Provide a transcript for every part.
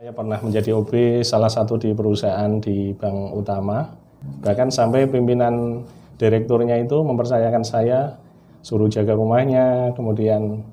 Saya pernah menjadi OB salah satu di perusahaan di bank utama, bahkan sampai pimpinan direkturnya itu mempercayakan saya suruh jaga rumahnya, kemudian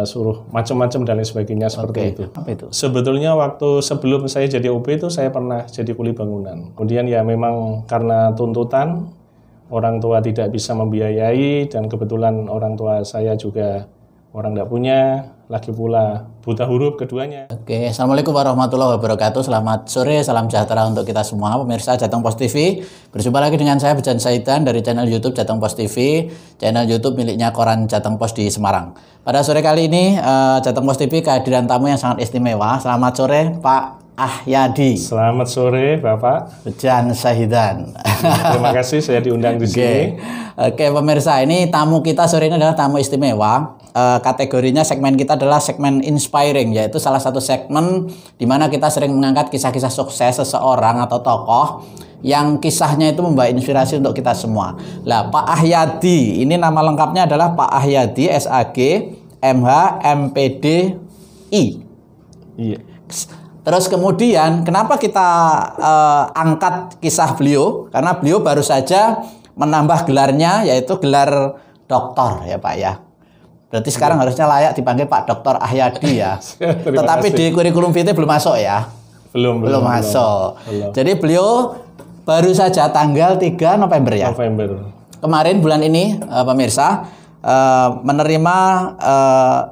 suruh macam-macam dan lain sebagainya seperti itu. Apa itu? Sebetulnya waktu sebelum saya jadi OB itu saya pernah jadi kuli bangunan. Kemudian ya memang karena tuntutan orang tua tidak bisa membiayai dan kebetulan orang tua saya juga orang tidak punya, lagi pula buta huruf keduanya. Oke, Assalamualaikum warahmatullahi wabarakatuh. Selamat sore, salam sejahtera untuk kita semua pemirsa Jateng Pos TV. Berjumpa lagi dengan saya Bejan Saidan dari channel YouTube Jateng Pos TV, channel YouTube miliknya Koran Jateng Pos di Semarang. Pada sore kali ini Jateng Pos TV kehadiran tamu yang sangat istimewa. Selamat sore Pak Ahyadi. Selamat sore Bapak Bejan Saidan. Terima kasih saya diundang di sini. Oke, pemirsa, ini tamu kita sore ini adalah tamu istimewa. Kategorinya segmen kita adalah segmen inspiring, yaitu salah satu segmen di mana kita sering mengangkat kisah-kisah sukses seseorang atau tokoh yang kisahnya itu membawa inspirasi untuk kita semua. Lah, Pak Ahyadi, ini nama lengkapnya adalah Pak Ahyadi SAG MH MPD I. Iya. Terus kemudian kenapa kita angkat kisah beliau? Karena beliau baru saja menambah gelarnya, yaitu gelar doktor ya Pak ya. Berarti sekarang harusnya layak dipanggil Pak Dr. Ahyadi ya. Tetapi di kurikulum vitae belum masuk ya. Belum masuk. Belum. Jadi beliau baru saja tanggal 3 November ya. November. Kemarin bulan ini pemirsa menerima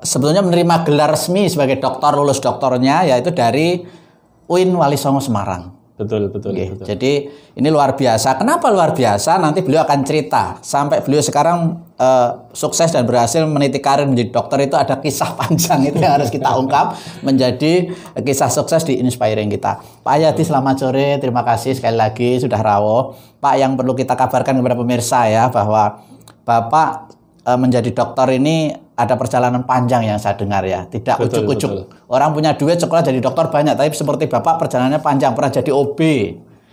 sebetulnya menerima gelar resmi sebagai doktor, lulus doktornya yaitu dari UIN Wali Songo Semarang. Betul. Jadi ini luar biasa. Kenapa luar biasa? Nanti beliau akan cerita. Sampai beliau sekarang sukses dan berhasil meniti karir menjadi dokter itu ada kisah panjang itu yang harus kita ungkap menjadi kisah sukses di inspiring kita. Pak Ahyadi, selamat sore. Terima kasih sekali lagi sudah rawuh. Pak, yang perlu kita kabarkan kepada pemirsa ya bahwa Bapak menjadi dokter ini ada perjalanan panjang yang saya dengar ya. Tidak ujuk-ujuk. Orang punya duit sekolah jadi dokter banyak, tapi seperti Bapak perjalanannya panjang, pernah jadi OB.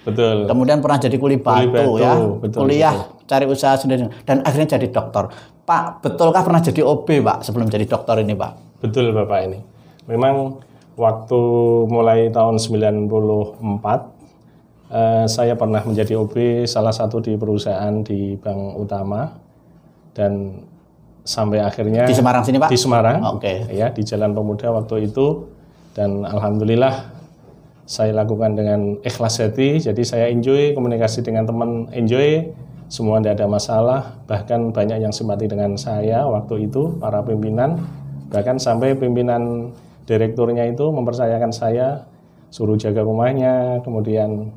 Betul. Kemudian pernah jadi kuli batu ya. Kuliah, cari usaha sendiri dan akhirnya jadi dokter. Pak, betulkah pernah jadi OB, Pak, sebelum jadi dokter ini, Pak? Betul, Bapak ini. Memang waktu mulai tahun 94 saya pernah menjadi OB salah satu di perusahaan di bank utama dan sampai akhirnya di Semarang sini Pak? Di Semarang, Oke. Ya, di Jalan Pemuda waktu itu dan alhamdulillah saya lakukan dengan ikhlas hati. Jadi saya enjoy komunikasi dengan teman, enjoy semua tidak ada masalah. Bahkan banyak yang simpati dengan saya waktu itu para pimpinan, bahkan sampai pimpinan direkturnya itu mempercayakan saya suruh jaga rumahnya, kemudian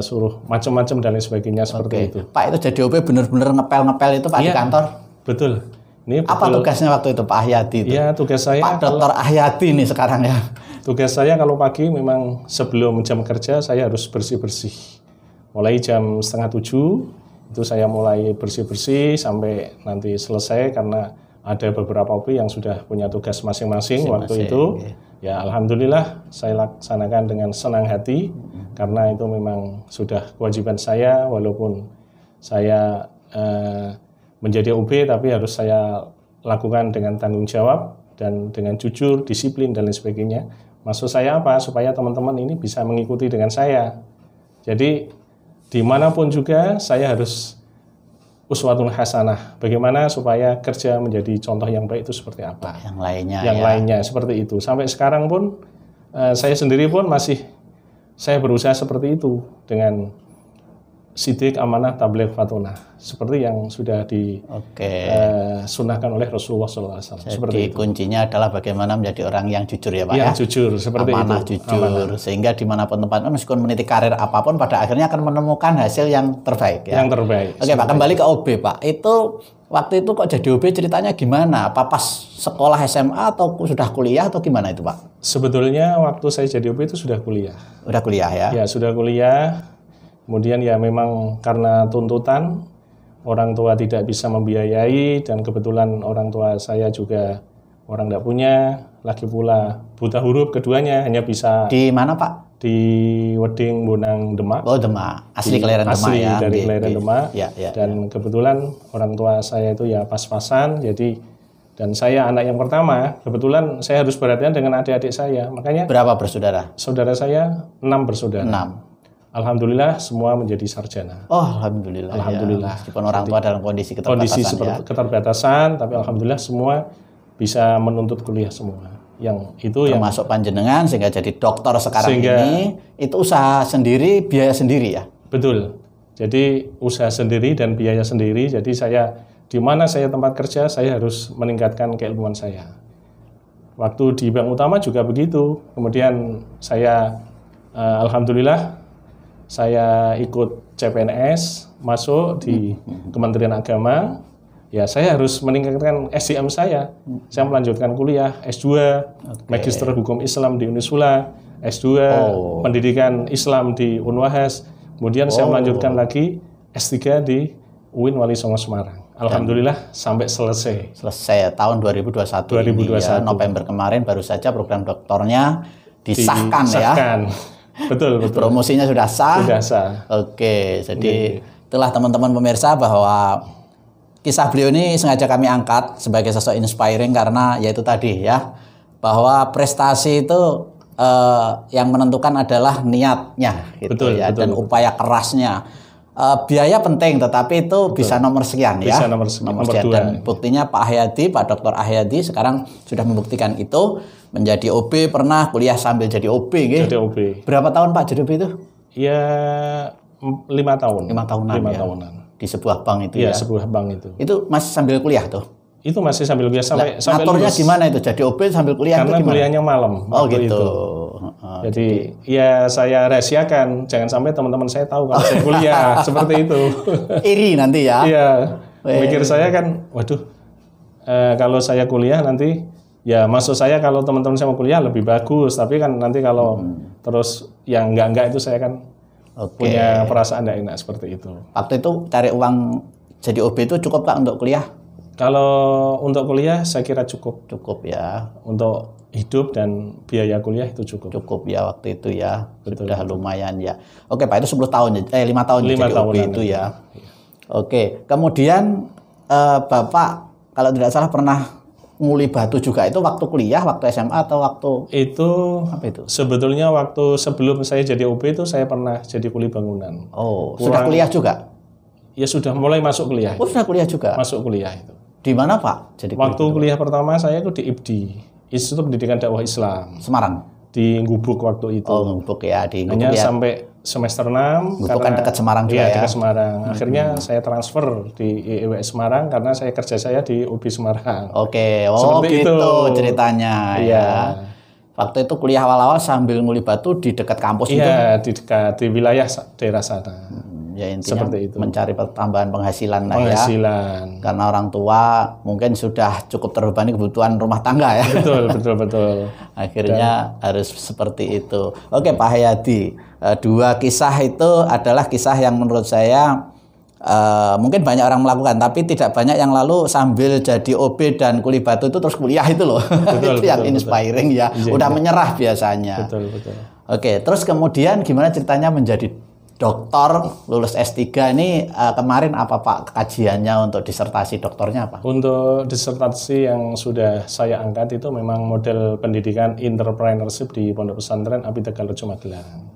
suruh macam-macam dan lain sebagainya seperti itu. Pak, itu jadi OB benar-benar ngepel-ngepel itu Pak di kantor? Betul. Ini apa tugasnya waktu itu Pak Ahyadi itu? Iya, tugas saya Pak Dr. Ahyadi nih sekarang ya. Tugas saya kalau pagi memang sebelum jam kerja saya harus bersih-bersih. Mulai jam 6:30 itu saya mulai bersih-bersih sampai nanti selesai karena ada beberapa OB yang sudah punya tugas masing-masing waktu itu. Okay. Ya alhamdulillah saya laksanakan dengan senang hati karena itu memang sudah kewajiban saya walaupun saya menjadi OB tapi harus saya lakukan dengan tanggung jawab dan dengan jujur, disiplin dan lain sebagainya. Maksud saya apa? Supaya teman-teman ini bisa mengikuti dengan saya. Jadi dimanapun juga saya harus uswatun hasanah. Bagaimana supaya kerja menjadi contoh yang baik itu seperti apa? Yang lainnya. Yang lainnya seperti itu. Sampai sekarang pun saya sendiri pun masih saya berusaha seperti itu dengan sidik, amanah, tabligh, fatunah seperti yang sudah disunahkan oleh Rasulullah SAW. Jadi kuncinya adalah bagaimana menjadi orang yang jujur ya Pak ya? Jujur, seperti amanah, itu. Jujur, sehingga dimanapun tempatnya meskipun meniti karir apapun pada akhirnya akan menemukan hasil yang terbaik ya? Yang terbaik. Oke Pak, kembali ke OB Pak. Itu waktu itu kok jadi OB ceritanya gimana? Apa pas sekolah SMA atau sudah kuliah atau gimana itu Pak? Sebetulnya waktu saya jadi OB itu sudah kuliah. Udah kuliah ya? Ya, sudah kuliah. Kemudian ya memang karena tuntutan orang tua tidak bisa membiayai dan kebetulan orang tua saya juga orang tidak punya, lagi pula buta huruf keduanya hanya bisa. Di mana Pak? Di Weding Bonang Demak. Oh Demak, asli kelahiran Demak asli ya? Dari kelahiran Demak. Ya. Dan kebetulan orang tua saya itu ya pas-pasan, jadi Dan saya anak yang pertama, kebetulan saya harus perhatian dengan adik-adik saya. Makanya Berapa bersaudara? saudara saya 6 bersaudara. 6. Alhamdulillah semua menjadi sarjana. Oh, alhamdulillah. Alhamdulillah. Ya. Meskipun orang tua dalam kondisi Kondisi keterbatasan keterbatasan, tapi alhamdulillah semua bisa menuntut kuliah semua. Yang itu yang termasuk panjenengan sehingga jadi dokter sekarang Sehingga- ini itu usaha sendiri, biaya sendiri ya. betul. Jadi usaha sendiri dan biaya sendiri. Jadi saya di mana saya tempat kerja, saya harus meningkatkan keilmuan saya. Waktu di bank utama juga begitu. Kemudian saya alhamdulillah saya ikut CPNS, masuk di Kementerian Agama. Ya, saya harus meningkatkan SDM saya. Saya melanjutkan kuliah S2, Magister Hukum Islam di Unisula, S2 Pendidikan Islam di Unwahas. Kemudian saya melanjutkan lagi S3 di UIN Wali Songo Semarang. Alhamdulillah sampai selesai. Selesai tahun 2021, 2021. ini ya. November kemarin baru saja program doktornya disahkan ya. Disahkan. Betul, betul. Promosinya sudah sah. Sudah sah. Oke, jadi itulah teman-teman pemirsa bahwa kisah beliau ini sengaja kami angkat sebagai sosok inspiring karena yaitu tadi ya, bahwa prestasi itu yang menentukan adalah niatnya gitu Betul, ya, betul, dan betul. upaya kerasnya. Biaya penting, tetapi itu bisa nomor sekian ya. Bisa nomor sekian. dua. Dan buktinya Pak Haryadi, Pak Dr. Haryadi sekarang sudah membuktikan itu, menjadi OB, pernah kuliah sambil jadi OB gitu. Jadi OB. Berapa tahun Pak jadi OB itu? Ya 5 tahun. 5 tahunan 5 ya. tahunan. Di sebuah bank itu Iya, ya. sebuah bank itu. Itu masih sambil kuliah tuh. Itu masih sambil kuliah sampai Ngaturnya lulus. gimana itu? Jadi OB sambil kuliah Karena itu gimana? kuliahnya malam. Oh waktu gitu. itu. Jadi ya saya rahasiakan, jangan sampai teman-teman saya tahu kalau saya kuliah seperti itu. Iri nanti ya. Iya. Mikir saya kan, waduh, kalau saya kuliah nanti, ya maksud saya kalau teman-teman saya mau kuliah lebih bagus. Tapi kan nanti kalau terus yang enggak itu saya kan Oke. punya perasaan tidak enak seperti itu. Waktu itu cari uang jadi OB itu cukup Kak untuk kuliah? Kalau untuk kuliah saya kira cukup. Cukup ya. Untuk hidup dan biaya kuliah itu cukup. Cukup ya waktu itu ya. Betul, Sudah lumayan ya. Oke Pak, itu 10 tahun 5 tahun 5 jadi OB tahunan itu ya. Oke, kemudian Bapak kalau tidak salah pernah nguli batu juga, itu waktu kuliah, waktu SMA atau waktu Itu apa itu? sebetulnya waktu sebelum saya jadi OB itu saya pernah jadi kuli bangunan. Oh, sudah kuliah juga? Ya sudah mulai masuk kuliah. Oh, sudah kuliah juga. Masuk kuliah itu. Di mana Pak? Jadi Waktu kuliah pertama saya itu di IPDI, Institut Pendidikan Dakwah Islam, Semarang. di Gubuk waktu itu. Oh, Ngubuk ya, di Hanya Ngubuk ya. sampai semester 6. Gubuk kan dekat Semarang juga iya, ya. dekat Semarang. Akhirnya saya transfer di IEWS Semarang karena saya kerja saya di UB Semarang. Oke, oh Seperti gitu itu. ceritanya Iya. ya. Waktu itu kuliah awal-awal sambil nguli batu di dekat kampus itu. Iya, di dekat di wilayah daerah sana. Ya intinya Seperti itu. mencari tambahan penghasilan lah ya. Penghasilan. Karena orang tua mungkin sudah cukup terbebani kebutuhan rumah tangga ya. Betul, betul, betul. Akhirnya harus seperti itu. Oke Pak Haryadi, dua kisah itu adalah kisah yang menurut saya mungkin banyak orang melakukan, tapi tidak banyak yang lalu sambil jadi OB dan kuli batu itu terus kuliah itu loh. Betul, Itu yang betul, inspiring ya. Iya, Udah iya. menyerah biasanya. Betul, betul. Oke, terus kemudian gimana ceritanya menjadi dokter, lulus S3 ini kemarin apa Pak kajiannya untuk disertasi doktornya apa? Untuk disertasi yang sudah saya angkat itu memang model pendidikan entrepreneurship di Pondok Pesantren Api Tegalrejo Magelang.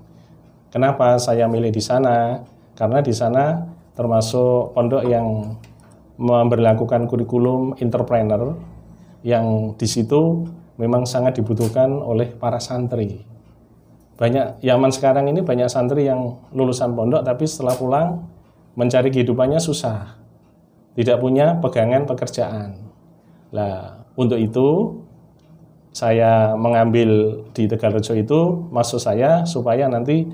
Kenapa saya milih di sana? Karena di sana termasuk pondok yang memberlakukan kurikulum entrepreneur yang di situ memang sangat dibutuhkan oleh para santri. Banyak zaman sekarang ini banyak santri yang lulusan pondok tapi setelah pulang mencari kehidupannya susah. Tidak punya pegangan pekerjaan. Nah, untuk itu saya mengambil di Tegalrejo itu, maksud saya supaya nanti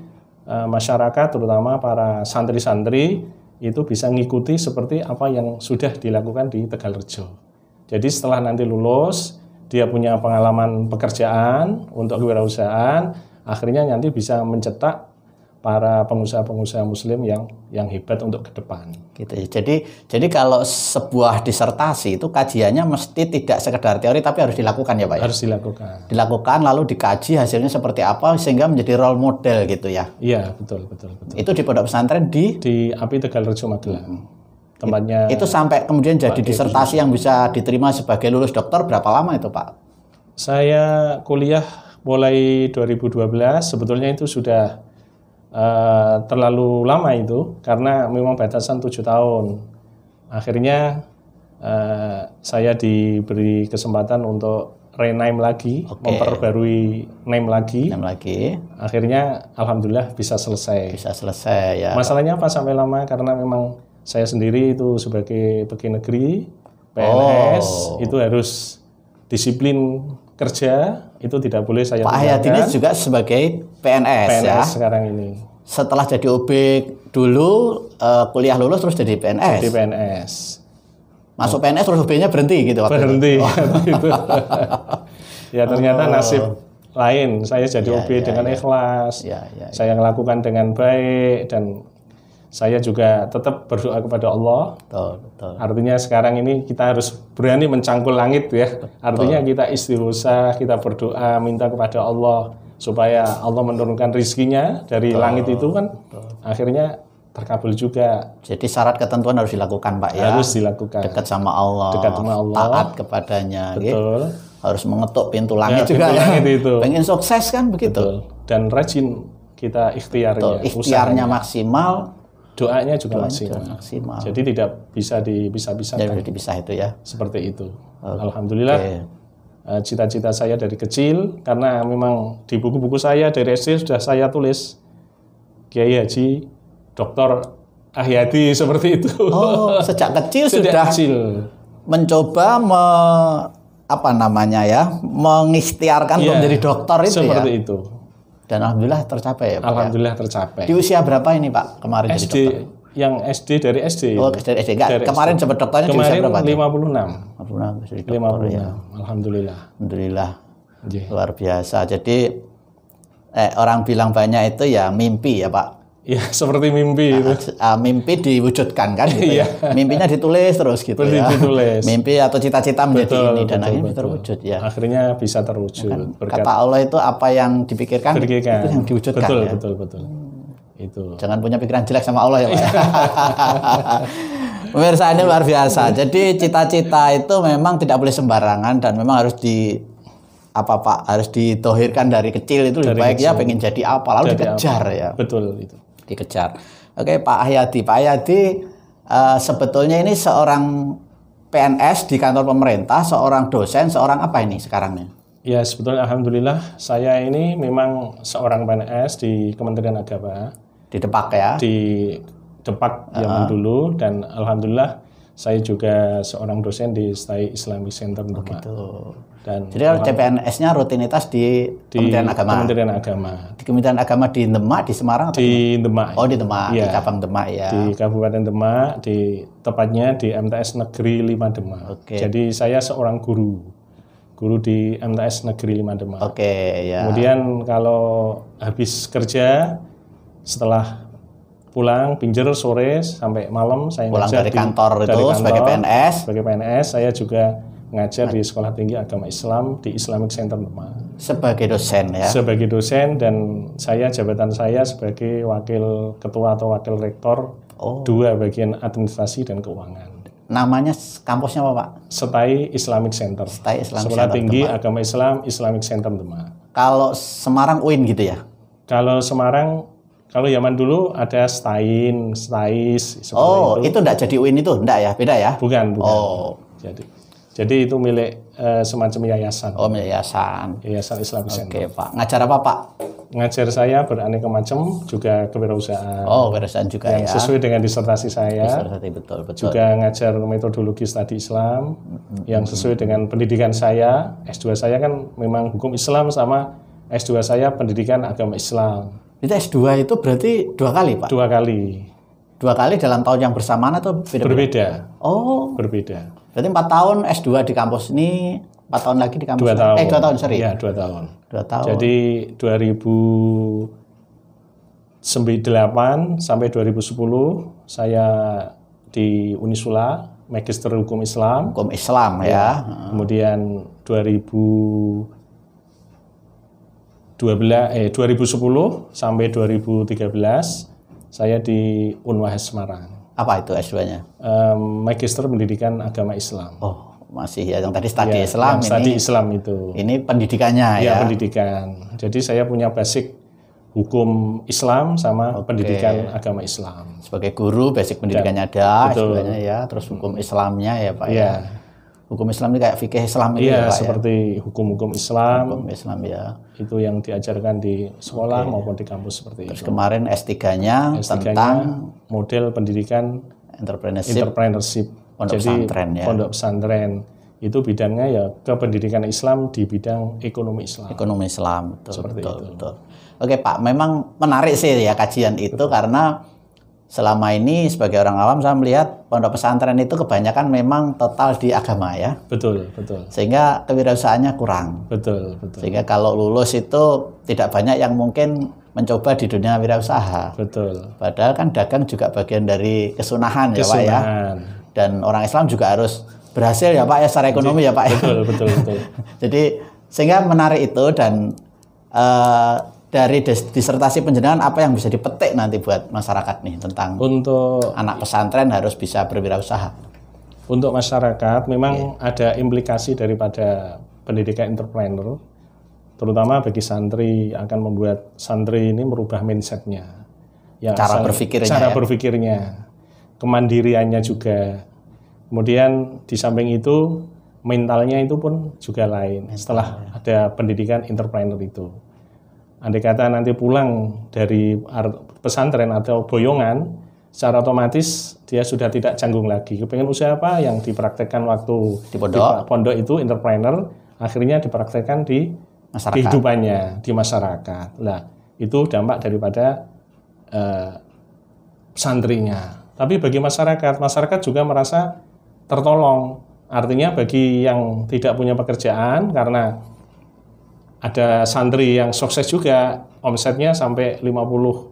masyarakat terutama para santri-santri itu bisa ngikuti seperti apa yang sudah dilakukan di Tegalrejo. Jadi setelah nanti lulus, dia punya pengalaman pekerjaan untuk kewirausahaan, akhirnya nanti bisa mencetak para pengusaha-pengusaha muslim yang hebat untuk ke depan. Gitu ya. Jadi kalau sebuah disertasi itu kajiannya mesti tidak sekedar teori tapi harus dilakukan ya Pak ya? Harus dilakukan. Dilakukan lalu dikaji hasilnya seperti apa sehingga menjadi role model gitu ya. Iya, betul. Itu di pondok pesantren di Di Api Tegalrejo Magelang. tempatnya. Itu sampai kemudian jadi disertasi yang bisa diterima sebagai lulus dokter berapa lama itu Pak? Saya kuliah mulai 2012, sebetulnya itu sudah terlalu lama itu, karena memang batasan 7 tahun. Akhirnya saya diberi kesempatan untuk rename lagi, memperbarui name lagi. Akhirnya alhamdulillah bisa selesai. Bisa selesai ya. Masalahnya apa sampai lama? Karena memang saya sendiri itu sebagai pegawai negeri, PNS, itu harus disiplin kerja, itu tidak boleh saya Pak Hayati ini juga sebagai PNS ya. Sekarang ini. Setelah jadi OB dulu, kuliah lulus terus jadi PNS. Jadi PNS. Masuk PNS terus OB-nya berhenti gitu waktu berhenti. itu. Ya ternyata nasib lain. Saya jadi OB dengan ikhlas. Saya melakukan dengan baik dan saya juga tetap berdoa kepada Allah. Betul. Artinya sekarang ini kita harus berani mencangkul langit ya. Artinya kita istighosa, kita berdoa, minta kepada Allah supaya Allah menurunkan rizkinya dari langit itu kan. Akhirnya terkabul juga. Jadi syarat ketentuan harus dilakukan Pak ya. Harus dilakukan. Dekat sama Allah. Taat kepadanya. Betul. Harus mengetuk pintu langit juga ya. Langit itu. Pengen sukses kan begitu. Betul. Dan rajin kita ikhtiarnya. Ikhtiarnya maksimal. Doanya juga maksimal. Jadi tidak bisa dipisah-pisahkan. Jadi dipisah itu ya. Seperti itu. Alhamdulillah. Cita-cita saya dari kecil, karena memang di buku-buku saya dari SD sudah saya tulis Kiai Haji Dr. Ahyadi seperti itu. Oh, sejak kecil sudah mencoba mengikhtiarkan untuk menjadi dokter itu seperti ya. itu. Dan alhamdulillah tercapai ya Pak. Alhamdulillah tercapai. Di usia berapa ini Pak kemarin SD, jadi dokter? yang SD dari SD. Oh, dari SD. Enggak, kemarin SD. sempat dokternya di usia berapa? 56. 56 ya. Alhamdulillah. Luar biasa. Jadi orang bilang banyak itu ya mimpi ya Pak. Ya, seperti mimpi itu. Mimpi diwujudkan kan gitu ya. Mimpinya ditulis terus gitu ya. Ditulis. Mimpi atau cita-cita menjadi ini dan akhirnya terwujud ya. Akhirnya bisa terwujud. Kata Allah itu apa yang dipikirkan itu yang diwujudkan ya. Betul. Itu. Jangan punya pikiran jelek sama Allah ya Pak. Pemirsa, ini luar biasa. Jadi cita-cita itu memang tidak boleh sembarangan dan memang harus harus ditohirkan dari kecil itu lebih baik ya, pengen jadi apa lalu dikejar ya. Betul itu. Dikejar. Oke, Pak Hayati. Pak Hayati sebetulnya ini seorang PNS di kantor pemerintah, seorang dosen, seorang apa ini sekarang nih? Ya, sebetulnya alhamdulillah saya ini memang seorang PNS di Kementerian Agama. Di Depak ya? Di Depak zaman dulu, dan alhamdulillah saya juga seorang dosen di STAI Islamic Center Demak. Dan jadi kalau CPNS-nya rutinitas di Kementerian Agama. Kementerian Agama. Di Kementerian Agama di Demak, di Semarang atau di Demak. Oh, di Demak, ya. Di cabang Demak ya. Di Kabupaten Demak, tepatnya di MTS Negeri 5 Demak. Jadi saya seorang guru di MTS Negeri 5 Demak. Ya. Kemudian kalau habis kerja, setelah pulang pinjer sore sampai malam saya pulang ngajar dari kantor sebagai PNS. Sebagai PNS saya juga ngajar di Sekolah Tinggi Agama Islam di Islamic Center Demak. Sebagai dosen ya. Sebagai dosen, dan jabatan saya sebagai wakil ketua atau wakil rektor 2 bagian administrasi dan keuangan. Namanya kampusnya apa Pak? STAI Islamic Center. STAI Islamic Sekolah Center Tinggi Demak. Agama Islam Islamic Center Demak. Kalau Semarang UIN gitu ya? Kalau Semarang, kalau zaman dulu ada STAIN, STAIS seperti itu enggak jadi UIN itu? Enggak ya? Beda ya? Bukan. Jadi itu milik semacam yayasan. Milik yayasan. Yayasan Islamic Center. Pak. Ngajar apa Pak? Ngajar saya beraneka macam, juga kewirausahaan. Kewirausahaan juga yang sesuai dengan disertasi saya. Betul. Juga ngajar metodologi studi Islam yang sesuai dengan pendidikan saya. S2 saya kan memang hukum Islam, sama S2 saya pendidikan agama Islam. Itu S2 itu berarti 2 kali Pak? 2 kali. 2 kali dalam tahun yang bersamaan atau beda-beda? Berbeda. Berbeda. Berarti 4 tahun S2 di kampus ini, 4 tahun lagi di kampus 2 tahun. 2 tahun, sorry. Iya, 2 tahun. 2 tahun. Jadi 2008 sampai 2010 saya di Unisula, Magister Hukum Islam. Hukum Islam ya. Kemudian 2010 sampai 2013 saya di Unwahas Semarang. Apa itu S2-nya? Magister Pendidikan Agama Islam. Oh, masih ya yang tadi studi Ya, Islam yang studi Islam itu. Ini pendidikannya Ya, ya. pendidikan. Jadi saya punya basic hukum Islam sama pendidikan agama Islam. Sebagai guru basic pendidikannya ada, betul. S2-nya ya, terus hukum Islamnya ya, Pak Ya. ya. Hukum Islam ini kayak fikih Islam ini Iya, ya, Pak seperti hukum-hukum Islam. ya. Hukum Islam ya. Itu yang diajarkan di sekolah maupun di kampus seperti Terus itu. kemarin S3-nya S3-nya tentang model pendidikan entrepreneurship. Pondok pesantren ya. Pondok pesantren itu bidangnya ya ke pendidikan Islam di bidang ekonomi Islam. Ekonomi Islam, betul, Seperti betul, itu. betul. Oke Pak, memang menarik sih ya kajian itu karena selama ini sebagai orang awam saya melihat pondok pesantren itu kebanyakan memang total di agama ya. Betul, betul. Sehingga kewirausahaannya kurang. Betul, betul. Sehingga kalau lulus itu tidak banyak yang mungkin mencoba di dunia wirausaha. Betul. Padahal kan dagang juga bagian dari kesunahan ya Pak ya. Dan orang Islam juga harus berhasil ya Pak ya secara ekonomi ya Pak ya. Betul, betul, betul. Jadi sehingga menarik itu dan dari disertasi penjenengan apa yang bisa dipetik nanti buat masyarakat nih tentang Untuk anak pesantren harus bisa berwirausaha. Untuk masyarakat memang ada implikasi daripada pendidikan entrepreneur, terutama bagi santri akan membuat santri ini merubah mindsetnya. Cara berpikirnya. Cara berpikirnya, kemandiriannya juga. Kemudian di samping itu mentalnya itu pun juga lain setelah ada pendidikan entrepreneur itu. Andai kata nanti pulang dari pesantren atau boyongan, secara otomatis dia sudah tidak canggung lagi. Kepengen usaha apa yang dipraktekkan waktu Di pondok itu entrepreneur, akhirnya dipraktekkan di Masyarakat. kehidupannya, di masyarakat. Nah, itu dampak daripada santrinya. Tapi bagi masyarakat juga merasa tertolong. Artinya bagi yang tidak punya pekerjaan karena ada santri yang sukses juga, omsetnya sampai 50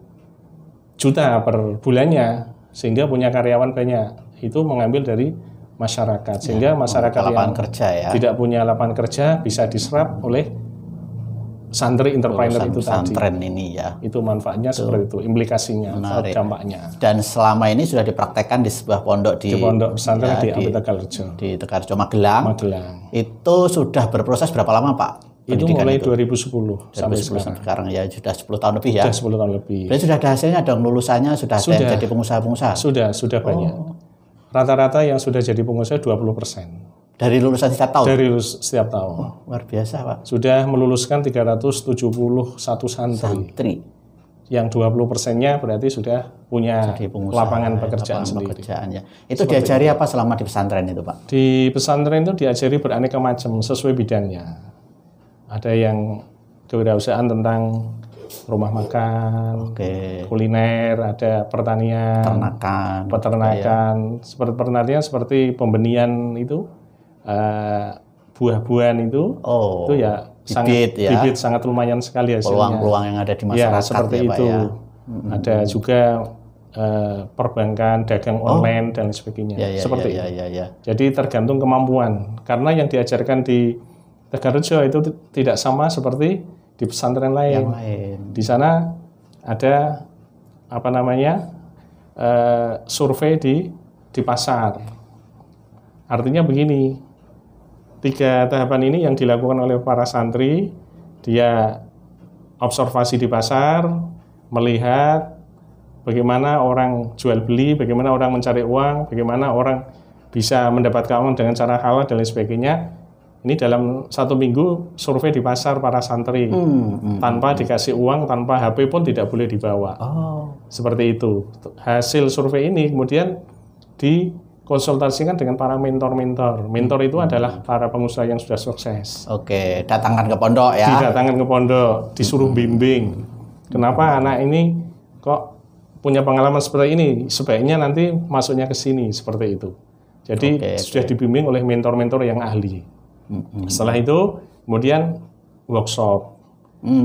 juta per bulannya, sehingga punya karyawan banyak. Itu mengambil dari masyarakat, sehingga masyarakat yang kerja ya. tidak punya lapangan kerja bisa diserap oleh santri entrepreneur itu tadi. Pesantren ini ya. Itu manfaatnya seperti itu, implikasinya, dampaknya. Dan selama ini sudah dipraktekkan di sebuah pondok di pondok pesantren ya, di Tegalrejo. Di Tegalrejo Magelang. Itu sudah berproses berapa lama Pak? Itu mulai 2010 sampai sekarang ya sudah 10 tahun lebih ya. Sudah 10 tahun lebih. Berarti sudah ada hasilnya dong, lulusannya sudah jadi pengusaha-pengusaha. Sudah banyak. Rata-rata yang sudah jadi pengusaha 20%. Dari lulusan setiap tahun? Dari lulus setiap tahun. Luar biasa Pak. Sudah meluluskan 371 santri. Yang 20%-nya berarti sudah punya lapangan pekerjaan sendiri. Ya. Itu diajari apa selama di pesantren itu Pak? Di pesantren itu diajari beraneka macam sesuai bidangnya. Ada yang kewirausahaan tentang rumah makan, kuliner, ada pertanian, peternakan, seperti pertanian seperti pembenihan itu, buah-buahan itu ya bibit sangat lumayan sekali hasilnya. Peluang-peluang yang ada di masyarakat ya, seperti ya, itu. Pak, ya. Ada juga perbankan, dagang online dan sebagainya. Seperti itu. Jadi tergantung kemampuan. Karena yang diajarkan di Tegalrejo itu tidak sama seperti di pesantren lain. Di sana ada survei di pasar. Artinya begini, 3 tahapan ini yang dilakukan oleh para santri, dia observasi di pasar, melihat bagaimana orang jual beli, bagaimana orang mencari uang, bagaimana orang bisa mendapatkan uang dengan cara halal dan lain sebagainya. Ini dalam 1 minggu survei di pasar para santri, tanpa dikasih uang, tanpa HP pun tidak boleh dibawa. Seperti itu. Hasil survei ini kemudian dikonsultasikan dengan para mentor-mentor. Mentor itu adalah para pengusaha yang sudah sukses. Oke, datangkan ke pondok ya. Didatangkan ke pondok, disuruh bimbing. Kenapa anak ini kok punya pengalaman seperti ini? Sebaiknya nanti masuknya ke sini, seperti itu. Jadi sudah dibimbing oleh mentor-mentor yang ahli. Setelah itu kemudian workshop,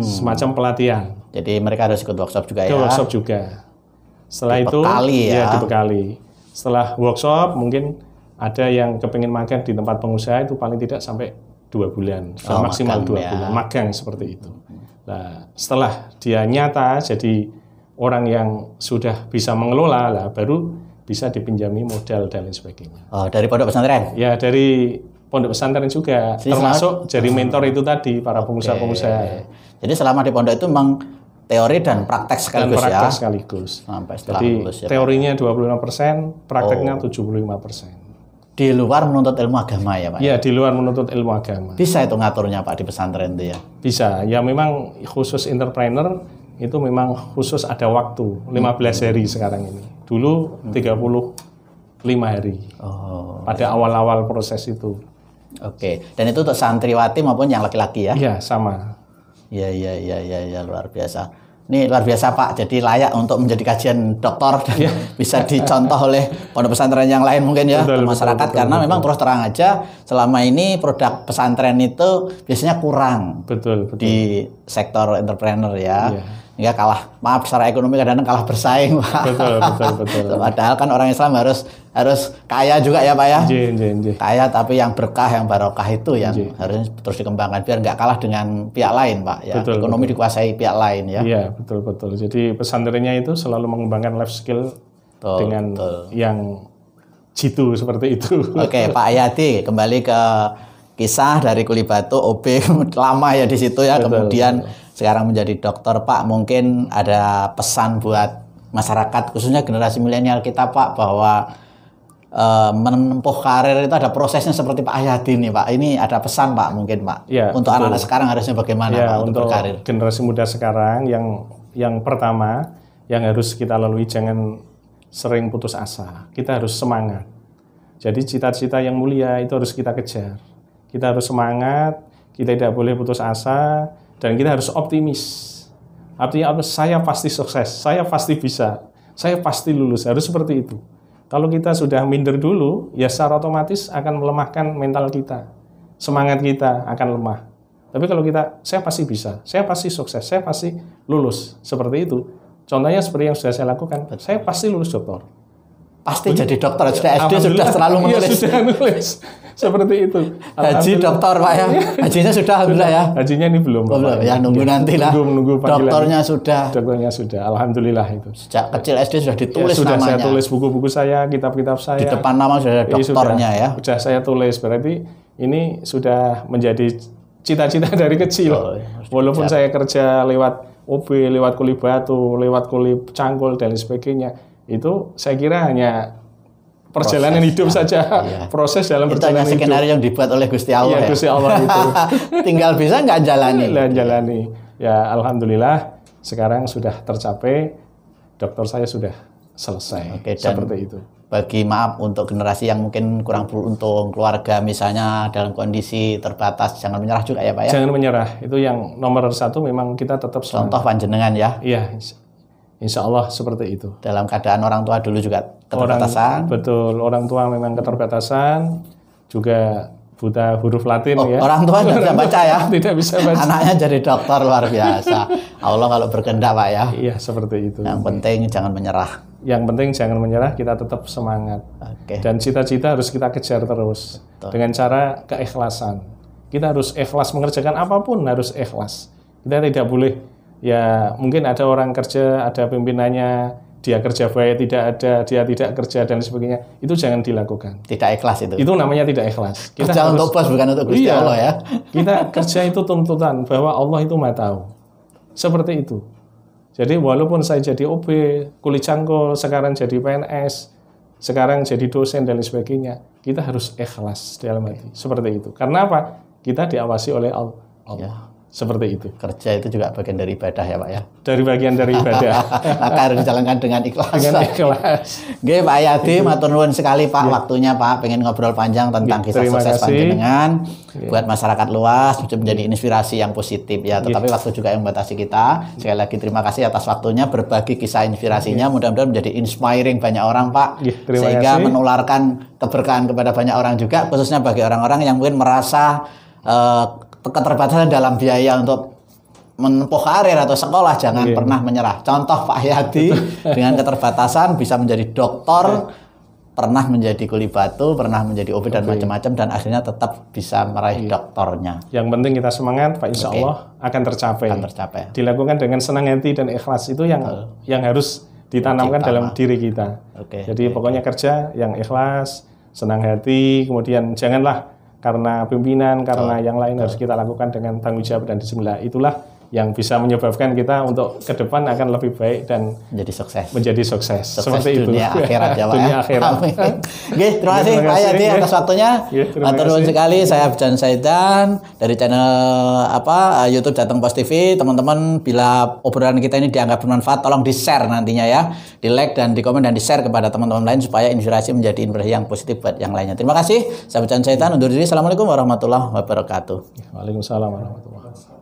semacam pelatihan. Jadi mereka harus ikut workshop juga ya? Workshop juga. Setelah dibekali itu dibekali. Setelah workshop mungkin ada yang kepengen magang di tempat pengusaha itu paling tidak sampai 2 bulan, maksimal 2 bulan magang seperti itu. Nah, setelah dia nyata jadi orang yang sudah bisa mengelola lah, baru bisa dipinjami modal dan lain sebagainya. Oh, dari pondok pesantren? Ya, dari pondok pesantren juga, termasuk jadi mentor itu tadi, para pengusaha-pengusaha. Jadi selama di pondok itu memang teori dan praktek sekaligus dan praktek ya? sekaligus. Sampai setelah jadi lulus ya, teorinya 25%, prakteknya 75%. Di luar menuntut ilmu agama ya Pak? Iya, di luar menuntut ilmu agama. Bisa itu ngaturnya Pak di pesantren itu ya? Bisa, ya memang khusus entrepreneur itu memang khusus ada waktu, 15 hari sekarang ini. Dulu 35 hari. Oh. Pada awal-awal proses itu. Oke, dan itu untuk santriwati maupun yang laki-laki ya? Iya, sama. Iya, luar biasa. Ini luar biasa Pak, jadi layak untuk menjadi kajian doktor dan bisa dicontoh oleh pondok pesantren yang lain mungkin ya ke masyarakat, karena memang terus terang aja selama ini produk pesantren itu biasanya kurang di sektor entrepreneur ya. Hingga kalah, maaf secara ekonomi kadang-kadang kalah bersaing Pak. Betul. Padahal kan orang Islam harus kaya juga ya Pak ya. Kaya tapi yang berkah, yang barokah itu yang harus terus dikembangkan biar nggak kalah dengan pihak lain Pak ya. Ekonomi dikuasai pihak lain ya. Iya, betul. Jadi pesantrennya itu selalu mengembangkan life skill dengan yang jitu seperti itu. Oke, Pak Ayadi, kembali ke kisah dari Kuli Batu, OB lama ya di situ ya. Kemudian sekarang menjadi dokter Pak, mungkin ada pesan buat masyarakat khususnya generasi milenial kita Pak, bahwa menempuh karir itu ada prosesnya seperti Pak Ayadi nih Pak. Ini ada pesan Pak mungkin Pak ya, untuk anak-anak sekarang harusnya bagaimana Pak untuk berkarir? Generasi muda sekarang yang pertama yang harus kita lalui, jangan sering putus asa. Kita harus semangat. Jadi cita-cita yang mulia itu harus kita kejar. Kita harus semangat, kita tidak boleh putus asa, dan kita harus optimis. Artinya apa? Saya pasti sukses, saya pasti bisa, saya pasti lulus. Harus seperti itu. Kalau kita sudah minder dulu, ya secara otomatis akan melemahkan mental kita. Semangat kita akan lemah. Tapi kalau kita, saya pasti bisa, saya pasti sukses, saya pasti lulus. Seperti itu. Contohnya seperti yang sudah saya lakukan, saya pasti lulus doktor. Pasti jadi dokter, sudah SD sudah selalu menulis. Iya, sudah nulis. Seperti itu. Haji dokter Pak ya. Hajinya sudah alhamdulillah ya. Hajinya ini belum. Belum ya, nunggu nanti lah. Nunggu dokternya sudah. Dokternya sudah, alhamdulillah itu. Sejak kecil SD sudah ditulis sudah namanya. Saya tulis buku-buku saya, kitab-kitab saya. Di depan nama sudah ada dokternya ya. Sudah saya tulis, berarti ini sudah menjadi cita-cita dari kecil. Walaupun saya kerja lewat OB, lewat Kuli Batu, lewat Kuli Cangkul dan sebagainya, itu saya kira hanya perjalanan hidup saja, proses dalam perjalanan hidup. Skenario yang dibuat oleh Gusti Allah. Iya, Gusti Allah itu. Tinggal bisa nggak jalani? Jalani. Ya, alhamdulillah sekarang sudah tercapai. Dokter saya sudah selesai. Oke, seperti itu. Bagi maaf untuk generasi yang mungkin kurang beruntung, keluarga misalnya dalam kondisi terbatas, jangan menyerah juga ya Pak ya. Jangan menyerah. Itu yang nomor satu, memang kita tetap semangat. Contoh panjenengan ya. Iya. Insya Allah seperti itu. Dalam keadaan orang tua dulu juga keterbatasan. Betul, orang tua memang keterbatasan, juga buta huruf Latin ya. Orang tua tidak bisa baca ya? Tidak bisa baca. Anaknya jadi dokter, luar biasa. Allah kalau berkehendak Pak ya. Iya, seperti itu. Yang penting jangan menyerah. Yang penting jangan menyerah, kita tetap semangat. Dan cita-cita harus kita kejar terus. Dengan cara keikhlasan. Kita harus ikhlas mengerjakan apapun, harus ikhlas. Kita tidak boleh, ya mungkin ada orang kerja, ada pimpinannya, dia kerja baik, tidak ada, dia tidak kerja dan sebagainya. Itu jangan dilakukan. Tidak ikhlas itu. Itu namanya tidak ikhlas. Kita kerja untuk bos, bukan untuk Gusti Allah ya. Kita kerja itu tuntutan bahwa Allah itu Maha Tahu. Seperti itu. Jadi walaupun saya jadi OB, Kuli Cangkul, sekarang jadi PNS, sekarang jadi dosen dan sebagainya, kita harus ikhlas dalam hati. Seperti itu. Karena apa? Kita diawasi oleh Allah. Ya. Seperti itu. Kerja itu juga bagian dari ibadah ya Pak ya? Dari bagian dari ibadah. Maka harus dijalankan dengan ikhlas. Dengan ikhlas. Oke Pak Ayadi, matur nuwun sekali Pak waktunya Pak. Pengen ngobrol panjang tentang kisah sukses panjenengan. Buat masyarakat luas, menjadi inspirasi yang positif ya. Tetapi waktu juga yang membatasi kita. Sekali lagi terima kasih atas waktunya, berbagi kisah inspirasinya. Mudah-mudahan menjadi inspiring banyak orang Pak. Sehingga menularkan keberkahan kepada banyak orang juga. Khususnya bagi orang-orang yang mungkin merasa keterbatasan dalam biaya untuk menempuh karir atau sekolah, jangan pernah menyerah. Contoh Pak Ayadi dengan keterbatasan bisa menjadi dokter, pernah menjadi Kuli Batu, pernah menjadi OB dan macam-macam, dan akhirnya tetap bisa meraih doktornya. Yang penting kita semangat, Pak, insya Allah akan tercapai. Akan tercapai. Dilakukan dengan senang hati dan ikhlas, itu yang harus ditanamkan dalam diri kita. Jadi pokoknya kerja yang ikhlas, senang hati, kemudian janganlah karena pimpinan, karena yang lain harus kita lakukan dengan tanggung jawab dan disiplin. Itulah yang bisa menyebabkan kita untuk ke depan akan lebih baik dan menjadi sukses. Seperti itu. Dunia akhirat ya Pak. Dunia akhirat. Oke, terima kasih Pak Yadi atas waktunya. Matur nuwun sekali. Saya Abjan Saidan dari channel YouTube Jateng Pos TV. Teman-teman, bila obrolan kita ini dianggap bermanfaat, tolong di-share nantinya ya. Di-like dan di-komen dan di-share kepada teman-teman lain supaya inspirasi menjadi inspirasi yang positif buat yang lainnya. Terima kasih. Saya Abjan Saidan undur diri. Assalamualaikum warahmatullahi wabarakatuh. Waalaikumsalam warahmatullahi wabarakatuh.